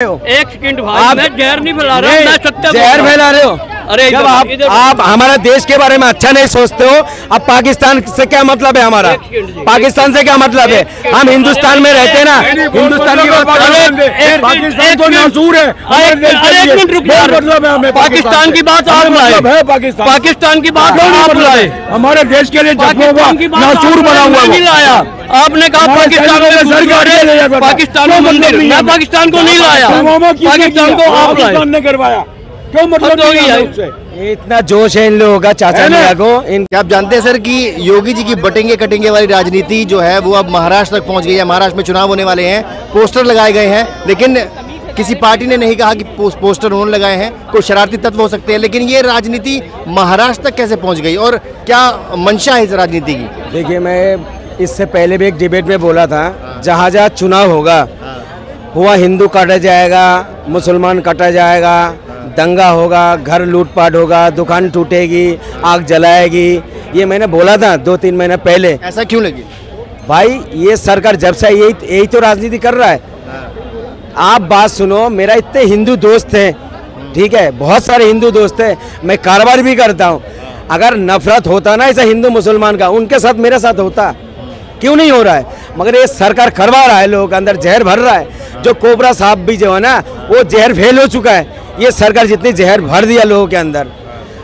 एक सेकंड भाई, मैं जहर नहीं फैला रहा, मैं सत्य जहर फैला रहे हो। अरे जब आप हमारा देश के बारे में अच्छा नहीं सोचते हो, अब पाकिस्तान से क्या मतलब है हमारा? पाकिस्तान से क्या मतलब है? हम हिंदुस्तान में रहते हैं ना, हिंदुस्तान की पाकिस्तान तो नासूर है। एक मिनट रुक, पाकिस्तान की बात आप लाए, पाकिस्तान की बात आप लाए, हमारे देश के लिए नासूर बना हुआ नहीं लाया। आपने कहा पाकिस्तान में पाकिस्तान में मंदिर, मैं पाकिस्तान को नहीं लाया, पाकिस्तान को आप लाए करवाया। क्यों मतलब ये इतना जोश है इन लोगों का चाचा मियां को। क्या आप जानते हैं सर कि योगी जी की बटेंगे कटेंगे वाली राजनीति जो है वो अब महाराष्ट्र तक पहुंच गई है। महाराष्ट्र में चुनाव होने वाले हैं, पोस्टर लगाए गए हैं, लेकिन किसी पार्टी ने नहीं कहा कि पोस्टर उन्होंने लगाए हैं, कोई शरारती तत्व हो सकते हैं, लेकिन ये राजनीति महाराष्ट्र तक कैसे पहुंच गई और क्या मंशा है इस राजनीति की? देखिए, मैं इससे पहले भी एक डिबेट में बोला था, जहाँ जहाँ चुनाव होगा वहाँ हिंदू काटा जाएगा, मुसलमान काटा जाएगा, दंगा होगा, घर लूटपाट होगा, दुकान टूटेगी, आग जलाएगी। ये मैंने बोला था 2-3 महीने पहले। ऐसा क्यों लगी भाई? ये सरकार जब से यही तो राजनीति कर रहा है। आप बात सुनो, मेरा इतने हिंदू दोस्त हैं, ठीक है, बहुत सारे हिंदू दोस्त हैं, मैं कारोबार भी करता हूँ। अगर नफरत होता ना ऐसा हिंदू मुसलमान का, उनके साथ मेरे साथ होता, क्यों नहीं हो रहा है? मगर ये सरकार करवा रहा है, लोगों के अंदर जहर भर रहा है। जो कोबरा साहब भी जो है ना, वो जहर फेल हो चुका है। ये सरकार जितनी जहर भर दिया लोगों के अंदर।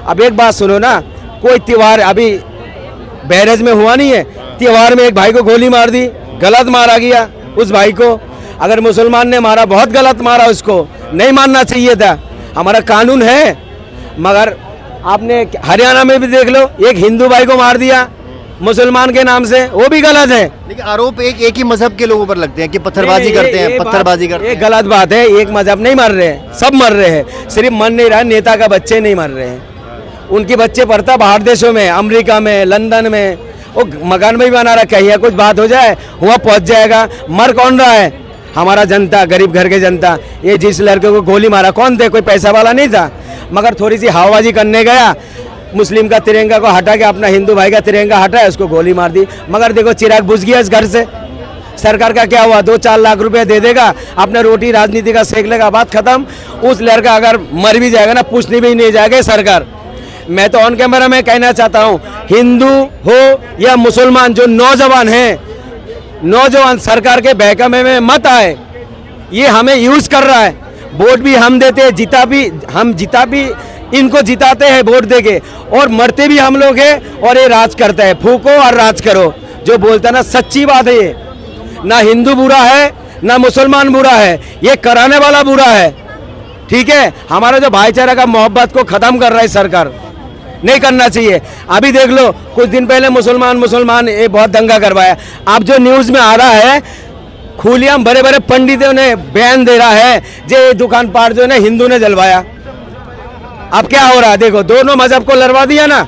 अब एक बात सुनो ना, कोई त्योहार अभी बैरेज में हुआ नहीं है, त्योहार में एक भाई को गोली मार दी, गलत मारा गया उस भाई को। अगर मुसलमान ने मारा, बहुत गलत मारा, उसको नहीं मारना चाहिए था। हमारा कानून है, मगर आपने हरियाणा में भी देख लो, एक हिंदू भाई को मार दिया मुसलमान के नाम से, वो भी गलत है। लेकिन आरोप एक ही मजहब के लोगों पर लगते हैं कि पत्थरबाजी करते हैं, पत्थरबाजी करते हैं। ये गलत बात है, एक मजहब नहीं मर रहे हैं, सब मर रहे हैं। सिर्फ मर नहीं रहा, नेता का बच्चे नहीं मर रहे हैं। उनके बच्चे पढ़ता बाहर देशों में, अमेरिका में, लंदन में, वो मकान में भी बना रखा है। कुछ बात हो जाए वहाँ पहुँच जाएगा। मर कौन रहा है? हमारा जनता, गरीब घर के जनता। ये जिस लड़के को गोली मारा, कौन थे? कोई पैसा वाला नहीं था, मगर थोड़ी सी हवाबाजी करने गया, मुस्लिम का तिरंगा को हटा के अपना हिंदू भाई का तिरंगा हटाया, उसको गोली मार दी। मगर देखो, चिराग बुझ गया इस घर से। सरकार का क्या हुआ? 2-4 लाख रुपए दे देगा, अपना रोटी राजनीति का सेक लेगा, बात खत्म। उस लड़का अगर मर भी जाएगा ना, पूछने भी नहीं जाएगा सरकार। मैं तो ऑन कैमरा में कहना चाहता हूँ, हिंदू हो या मुसलमान, जो नौजवान हैं, नौजवान सरकार के बहकावे में मत आए। ये हमें यूज कर रहा है। वोट भी हम देते हैं, जीता भी इनको जिताते हैं वोट देके, और मरते भी हम लोग हैं। और ये राज करता है, फूको और राज करो, जो बोलता है ना, सच्ची बात है। ये ना हिंदू बुरा है ना मुसलमान बुरा है, ये कराने वाला बुरा है, ठीक है। हमारा जो भाईचारा का मोहब्बत को खत्म कर रहा है सरकार, नहीं करना चाहिए। अभी देख लो, कुछ दिन पहले मुसलमान ये बहुत दंगा करवाया। अब जो न्यूज में आ रहा है, खुलेआम बड़े बड़े पंडितों ने बयान दे रहा है, जे दुकान पाट जो है हिंदू ने जलवाया। अब क्या हो रहा है? देखो, दोनों मजहब को लड़वा दिया ना।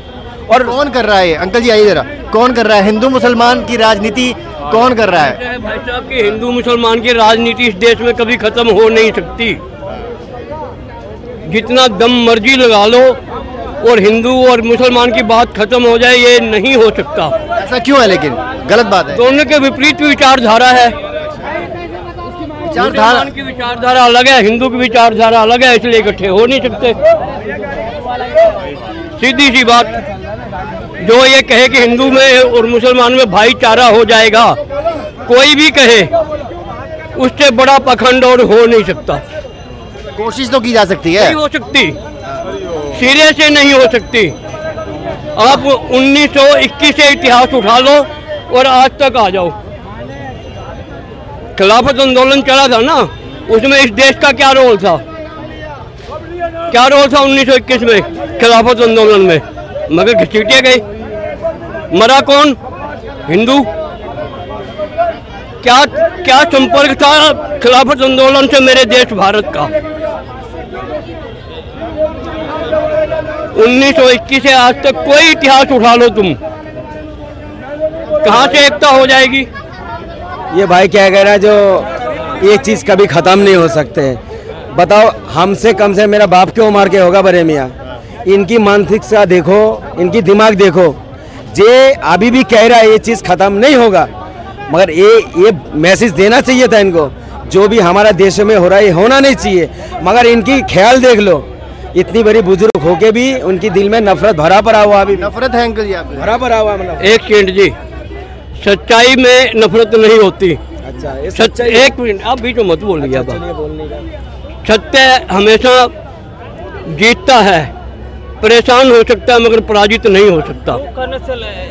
और कौन कर रहा है? अंकल जी आइए जरा, कौन कर रहा है? हिंदू मुसलमान की राजनीति कौन कर रहा है? भाई साहब की हिंदू मुसलमान की राजनीति इस देश में कभी खत्म हो नहीं सकती। जितना दम मर्जी लगा लो और हिंदू और मुसलमान की बात खत्म हो जाए, ये नहीं हो सकता। ऐसा क्यों है? लेकिन गलत बात है। दोनों के विपरीत विचारधारा है। मुसलमान की विचारधारा अलग है, हिंदू की विचारधारा अलग है, इसलिए इकट्ठे हो नहीं सकते। सीधी सी बात। जो ये कहे कि हिंदू में और मुसलमान में भाईचारा हो जाएगा, कोई भी कहे, उससे बड़ा पखंड और हो नहीं सकता। कोशिश तो की जा सकती है। नहीं हो सकती, सिरे से नहीं हो सकती। आप 1921 से इतिहास उठा लो और आज तक आ जाओ। खिलाफत आंदोलन चला था ना, उसमें इस देश का क्या रोल था? क्या रोल था 1921 में खिलाफत आंदोलन में? मगर घसीटे गए। मरा कौन? हिंदू। क्या संपर्क था खिलाफत आंदोलन से मेरे देश भारत का? 1921 से आज तक कोई इतिहास उठा लो तुम, कहाँ से एकता हो जाएगी? ये भाई क्या कह रहा है, जो एक चीज़ कभी ख़त्म नहीं हो सकते। बताओ, हमसे कम से मेरा बाप की उम्र के होगा बड़े मियाँ। इनकी मानसिकता देखो, इनकी दिमाग देखो। जे अभी भी कह रहा है ये चीज़ ख़त्म नहीं होगा, मगर ये मैसेज देना चाहिए था इनको। जो भी हमारा देश में हो रहा है होना नहीं चाहिए, मगर इनकी ख्याल देख लो, इतनी बड़ी बुजुर्ग होके भी उनकी दिल में नफरत भरा पड़ा हुआ, अभी नफरत है अंकल जी आपको? भरा पड़ा हुआ मतलब। एक सेकंड जी, सच्चाई में नफरत नहीं होती। अच्छा, ये सच, एक मिनट, आप बीच में मत बोलिए। अच्छा, चलिए बोलने का। सत्य हमेशा जीतता है, परेशान हो सकता है मगर पराजित नहीं हो सकता।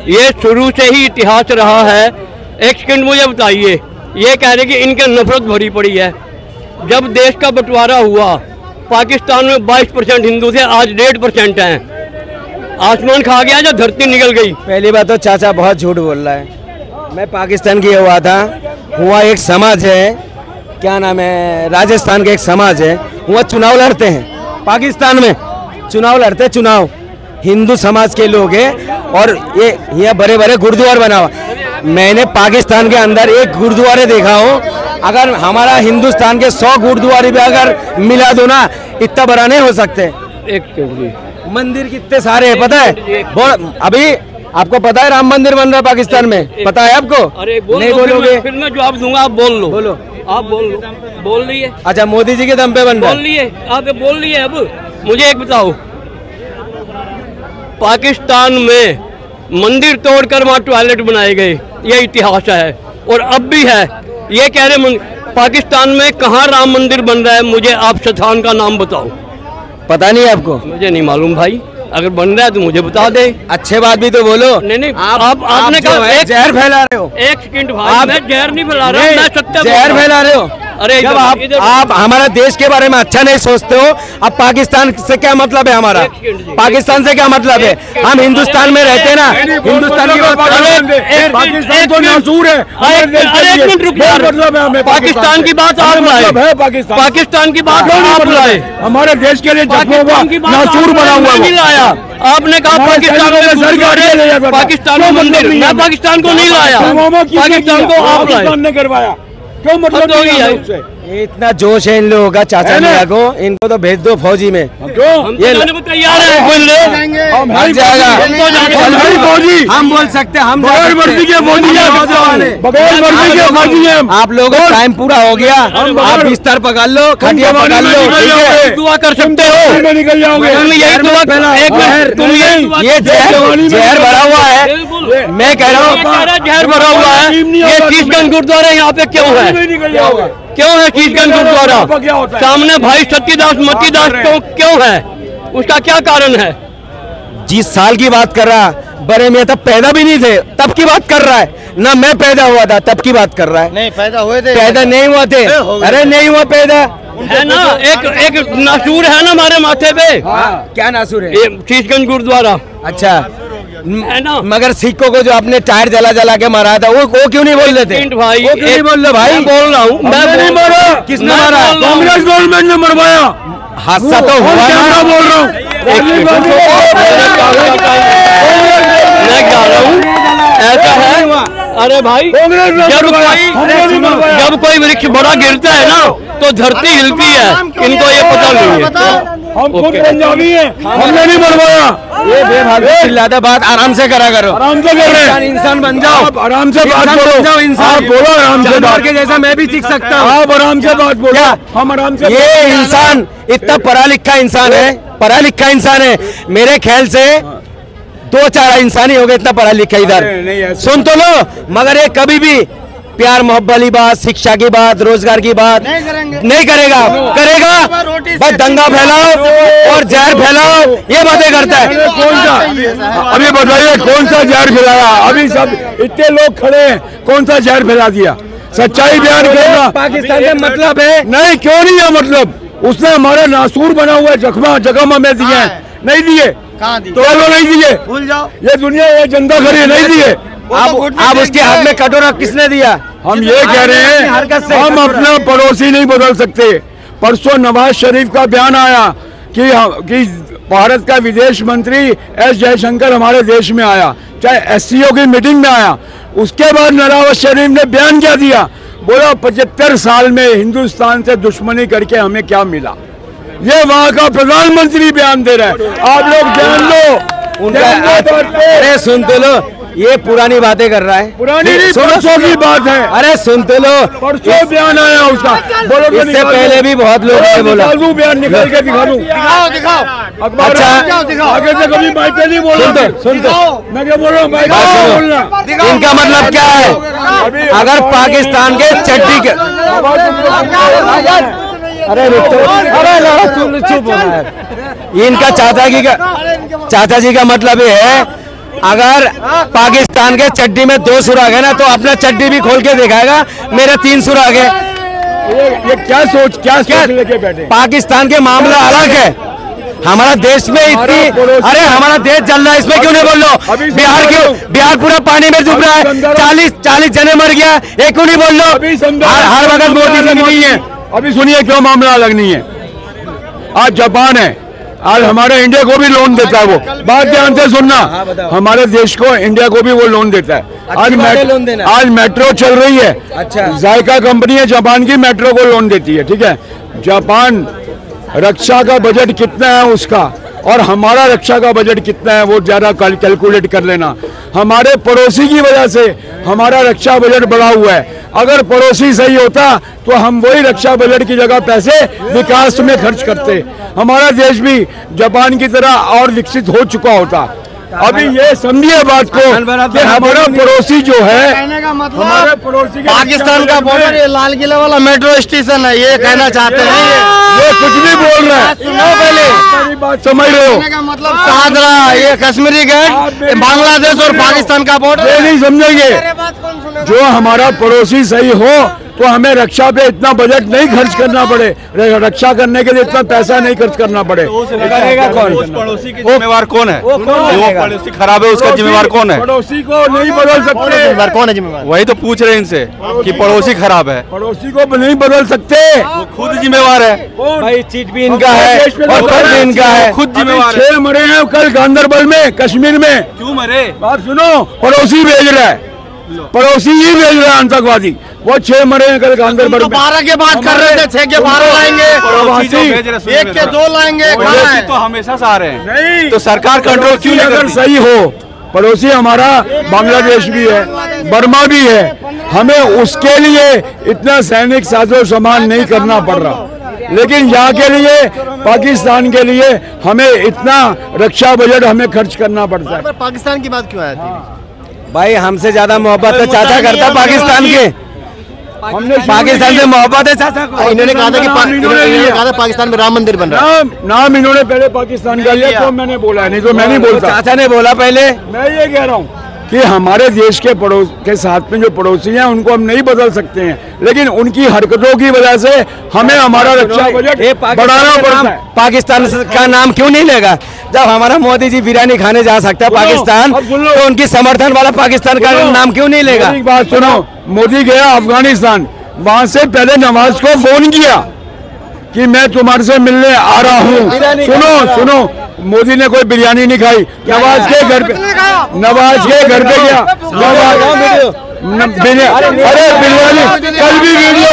ये शुरू से ही इतिहास रहा है। एक सेकंड मुझे बताइए, ये कह रहे कि इनके नफरत भरी पड़ी है। जब देश का बंटवारा हुआ, पाकिस्तान में 22% हिंदू थे, आज 1.5% हैं। आसमान खा गया या धरती निकल गई? पहली बात तो चाचा बहुत झूठ बोल रहा है। मैं पाकिस्तान की हुआ था, हुआ एक समाज है, क्या नाम है, राजस्थान का एक समाज है, वहाँ चुनाव लड़ते हैं, पाकिस्तान में चुनाव लड़ते हैं, चुनाव हिंदू समाज के लोग हैं, और ये यहाँ बड़े बड़े गुरुद्वार बना हुआ। मैंने पाकिस्तान के अंदर एक गुरुद्वारे देखा हो, अगर हमारा हिंदुस्तान के 100 गुरुद्वारे भी अगर मिला दो ना, इतना बड़ा नहीं हो सकते। एक मंदिर कितने सारे हैं पता है? अभी आपको पता है राम मंदिर बन रहा है पाकिस्तान में, पता है आपको? अरे नहीं बोलोगे? फिर मैं जवाब दूंगा, आप बोल लो। बोलो, आप बोल लो। बोल लिए? अच्छा, मोदी जी के दम पे बन रहा बोल लिए? आप बोल लिए? अब मुझे एक बताओ, पाकिस्तान में मंदिर तोड़कर वहाँ टॉयलेट बनाए गए, ये इतिहास है और अब भी है। ये कह रहे पाकिस्तान में कहाँ राम मंदिर बन रहा है, मुझे आप स्थान का नाम बताओ। पता नहीं आपको? मुझे नहीं मालूम भाई, अगर बन रहा है तो मुझे बता दे। अच्छे बात भी तो बोलो। नहीं, आपने कहा एक जहर फैला रहे हो। एक सेकंड भाई, मैं जहर नहीं फैला रहा, मैं सत्य जहर फैला रहे हो। अरे जब आप हमारा देश के बारे में अच्छा नहीं सोचते हो, अब पाकिस्तान से क्या मतलब है हमारा? पाकिस्तान से क्या मतलब है? हम हिंदुस्तान में रहते हैं ना, हिंदुस्तान की बात पाकिस्तान तो नासूर है। एक मिनट रुकिए, पाकिस्तान की बात आप लाए, पाकिस्तान की बात आप लाए, हमारे देश के लिए पाकिस्तान की बात नासूर बना हुआ नहीं लाया। आपने कहा पाकिस्तान में पाकिस्तान में मंदिर, मैं पाकिस्तान को नहीं लाया, पाकिस्तान को आप लाए। ने करवाया, क्यों मतलब नहीं है उससे? इतना जोश है इन लोगों का, चाचा मियां को, इनको तो भेज दो फौजी में। ये लाने को तैयार है, हर जगह फौजी हम बोल सकते हैं, हम बगैर वर्दी के फौजी हैं, बगैर वर्दी के फौजी हैं। आप लोगों का टाइम पूरा हो गया, आप बिस्तर पकड़ लो, खटिया पकड़ लो, दुआ कर सकते हो, निकल जाओगे। यही दुआ, ये जहर भरा हुआ है। मैं कह रहा हूँ जहर भरा हुआ है। ये शीशगंज गुरुद्वारा यहाँ पे क्यों है? क्यों है शीशगंज गुरुद्वारा? सामने भाई सतीदास मतीदास क्यों है? उसका क्या कारण है? जिस साल की बात कर रहा, बड़े में तब पैदा भी नहीं थे, तब की बात कर रहा है ना, मैं पैदा हुआ था तब की बात कर रहा है। नहीं पैदा हुए थे, पैदा नहीं हुआ थे, अरे नहीं हुआ पैदा है ना। एक नासूर है ना हमारे माथे पे। क्या नासूर है? शीशगंज गुरुद्वारा। अच्छा है ना, मगर सिखों को जो आपने टायर जला जला के मारा था, वो क्यों नहीं बोल रहे थे भाई? वो क्यों नहीं बोल रहे भाई? बोल रहा हूँ, मैं नहीं मारा। किसने मारा? कांग्रेस गवर्नमेंट ने मरवाया। हादसा तो हुआ ना, बोल रहा हूँ, मैं कह रहा हूँ ऐसा है। अरे भाई, जब कोई वृक्ष बड़ा गिरता है ना तो धरती हिलती है, इनको ये पता नहीं है। हम खुद पंजाबी हैं, हमने नहीं मरवाया। ये बेभागी चिल्लाता, बात आराम से करा करो, आराम से कर रहे हैं। इंसान बन जाओ, आप आराम से बात इंसान करो। बन जाओ, इंसान आप बोलो आराम से बात। के जैसा मैं भी सीख सकता हूँ। आप आराम से बात बोलो। क्या? हम आराम से। ये इंसान इतना पढ़ा लिखा इंसान है, पढ़ा लिखा इंसान है, मेरे ख्याल से 2-4 इंसान ही हो गए इतना पढ़ा लिखा इधर। सुन तो लो, मगर ये कभी भी प्यार मोहब्बत वाली बात, शिक्षा की बात, रोजगार की बात नहीं करेगा। बस दंगा फैलाओ और जहर फैलाओ, ये बातें करता है। कौन सा? अभी बताइए कौन सा जहर फैलाया? अभी सब इतने लोग खड़े हैं, कौन सा जहर फैला दिया? सच्चाई बयान करना। पाकिस्तान का मतलब है नहीं, क्यों नहीं है मतलब? उसने हमारे नासूर बना हुआ जगह में दिए हैं, नहीं दिए? तो नहीं दिए, भूल जाओ। ये दुनिया, ये जनता खड़ी नहीं दिए। आप उसके हाथ में कटोरा किसने दिया? हम ये कह रहे हैं, हम अपना पड़ोसी नहीं बदल सकते। परसों नवाज शरीफ का बयान आया कि भारत का विदेश मंत्री एस जयशंकर हमारे देश में आया, चाहे एससीओ की मीटिंग में आया। उसके बाद नवाज शरीफ ने बयान क्या दिया? बोला 75 साल में हिंदुस्तान से दुश्मनी करके हमें क्या मिला। ये वहाँ का प्रधानमंत्री बयान दे रहा है। आप लोग जान लो। अरे सुन तो लो, ये पुरानी बातें कर रहा है। पुरानी नहीं, परसों की बात है। अरे सुन तो लो, परसों बयान आया उसका। बोलो तो इससे पहले भी बहुत लोगों ने बोला। बयान निकाल के दिखा दूं। दिखाओ अखबार अच्छा, आगे से कभी माइक पे नहीं बोलना। सुन तो मैं क्या बोल रहा हूँ, माइक पे बोलना। इनका मतलब क्या है? अगर पाकिस्तान के चड्डी के अरे रुक तो, अरे चुप होना है। इनका चाचा जी का मतलब ये है, अगर पाकिस्तान के चड्डी में 2 सुराग है ना, तो अपना चड्डी भी खोल के दिखाएगा मेरे 3 सुराग है। ये क्या सोच लेके बैठे? पाकिस्तान के मामला अलग है, हमारा देश में इतनी, अरे हमारा देश जल रहा है, इसमें क्यों नहीं बोल लो? बिहार पूरा पानी में डूब रहा है, 40 जने मर गया, एक क्यों नहीं बोल लो? हर वक्त मोदी जी नहीं है। अभी सुनिए क्यों मामला अलग नहीं है। आज जापान है, आज हमारे इंडिया को भी लोन देता है। वो बात ध्यान से सुनना, हमारे देश को, इंडिया को भी वो लोन देता है। आज मेट्रो चल रही है। अच्छा, जायका कंपनी है जापान की, मेट्रो को लोन देती है। ठीक है, जापान रक्षा का बजट कितना है उसका और हमारा रक्षा का बजट कितना है वो ज्यादा कैलकुलेट कर लेना। हमारे पड़ोसी की वजह से हमारा रक्षा बजट बढ़ा हुआ है। अगर पड़ोसी सही होता तो हम वही रक्षा बजट की जगह पैसे विकास में खर्च करते, हमारा देश भी जापान की तरह और विकसित हो चुका होता। अभी ये समझिए बात को कि हमारा पड़ोसी जो है, हमारे पड़ोसी के पाकिस्तान का बॉर्डर, ये लाल किला वाला मेट्रो स्टेशन है, ये कहना चाहते हैं। ये कुछ भी बोल रहा है। सुनो पहले, बात समझ रहे हो? मतलब शाहदरा, ये कश्मीरी गेट, बांग्लादेश और पाकिस्तान का बॉर्डर। ये नहीं समझेंगे। जो हमारा पड़ोसी सही हो तो हमें रक्षा पे इतना बजट नहीं खर्च करना पड़े, रक्षा करने के लिए इतना पैसा नहीं खर्च करना पड़े। करेगा कौन? उस पड़ोसी के जिम्मेवार कौन है? जो पड़ोसी खराब है उसका जिम्मेवार कौन है? पड़ोसी को नहीं बदल सकते। कौन है जिम्मेवार? वही तो पूछ रहे हैं इनसे कि पड़ोसी खराब है, पड़ोसी को नहीं बदल सकते। वो खुद जिम्मेवार है। भाई चीट भी इनका है और कर भी इनका है। खुद जिम्मेवार है। 6 मरे हैं कल गांधरबल में, कश्मीर में। क्यों मरे? बात सुनो, पड़ोसी भेज रहा है, पड़ोसी ही भेज रहा है आतंकवादी। वो 6 मरे हैं कल गांधरबल में। 12 के बात कर रहे थे, 6 के 12 लाएंगे, पड़ोसी जो भेज रहे हैं, 1 के 2 लाएंगे। पड़ोसी तो हमेशा से आ रहे हैं। नहीं, तो सरकार कंट्रोल क्यों नहीं अगर करती? सही हो, पड़ोसी हमारा बांग्लादेश भी है, बर्मा भी है, हमें उसके लिए इतना सैनिक साजो सामान नहीं करना पड़ रहा। लेकिन यहाँ के लिए, पाकिस्तान के लिए हमें इतना रक्षा बजट हमें खर्च करना पड़ता है। पाकिस्तान की बात क्यों आती है? भाई हमसे ज्यादा मोहब्बत तो चाचा करता पाकिस्तान के, हमने पाकिस्तान से मोहब्बत है चाचा को। इन्होंने कहा था कि इन्होंने कहा था पाकिस्तान में राम मंदिर बन रहा है। नाम इन्होंने पहले पाकिस्तान का लिया तो मैंने बोला, नहीं तो मैं नहीं बोलता। चाचा ने बोला पहले। मैं ये कह रहा हूँ कि हमारे देश के पड़ोस के साथ में जो पड़ोसी हैं उनको हम नहीं बदल सकते हैं, लेकिन उनकी हरकतों की वजह से हमें हमारा रक्षा बजट बढ़ाना पड़ता है। पाकिस्तान का नाम क्यों नहीं लेगा? जब हमारा मोदी जी बिरयानी खाने जा सकता है पाकिस्तान, तो उनकी समर्थन वाला पाकिस्तान का नाम क्यों नहीं लेगा? एक बात सुनो, मोदी गया अफगानिस्तान, वहां से पहले नवाज को फोन किया कि मैं तुम्हारे से मिलने आ रहा हूँ। सुनो, मोदी ने कोई बिरयानी नहीं खाई, नवाज के घर पे गया, अरे बिरयानी कल भी वीडियो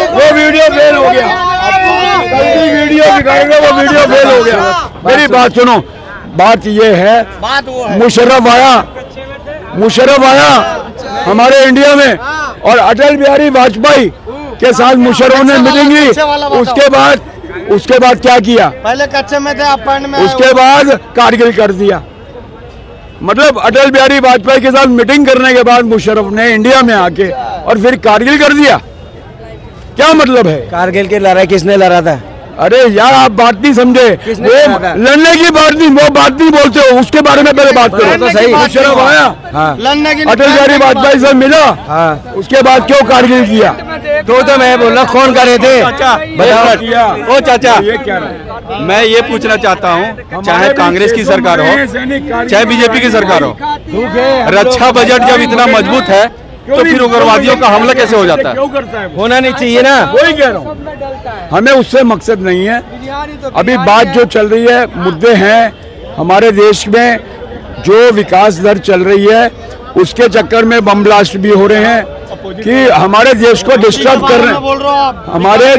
वो वीडियो फेल हो गया, कल भी वीडियो दिखाएंगे, वो वीडियो फेल हो गया। मेरी बात सुनो, बात ये है, मुशर्रफ आया हमारे इंडिया में और अटल बिहारी वाजपेयी के साथ मुशर्रफ ने मीटिंग ली। उसके बाद क्या किया? पहले कच्चे में थे, आप पढ़ने में। उसके बाद कारगिल कर दिया। मतलब अटल बिहारी वाजपेयी के साथ मीटिंग करने के बाद मुशर्रफ ने इंडिया में आके और फिर कारगिल कर दिया। क्या मतलब है? कारगिल की लड़ाई किसने लड़ा था? अरे यार आप बात नहीं समझे, वो लड़ने की बात नहीं, वो बात नहीं बोलते हो, उसके बारे में पहले बात करो। तो सही मुशर्रफ आया, लड़ने की अटल बिहारी वाजपेयी से मिला, उसके बाद क्यों कारगिल किया? तो मैं बोल रहा, कौन करे थे? ओ चाचा, मैं ये पूछना चाहता हूँ, चाहे कांग्रेस की सरकार हो चाहे बीजेपी की सरकार हो, रक्षा बजट जब इतना मजबूत है तो फिर उग्रवादियों का हमला कैसे हो जाता है? क्यों करता है? होना नहीं चाहिए ना। वही कह रहा हूँ, हमें उससे मकसद नहीं है। अभी बात जो चल रही है, मुद्दे हैं हमारे देश में, जो विकास दर चल रही है उसके चक्कर में बम ब्लास्ट भी हो रहे हैं कि हमारे देश को डिस्टर्ब कर रहे हैं। हमारे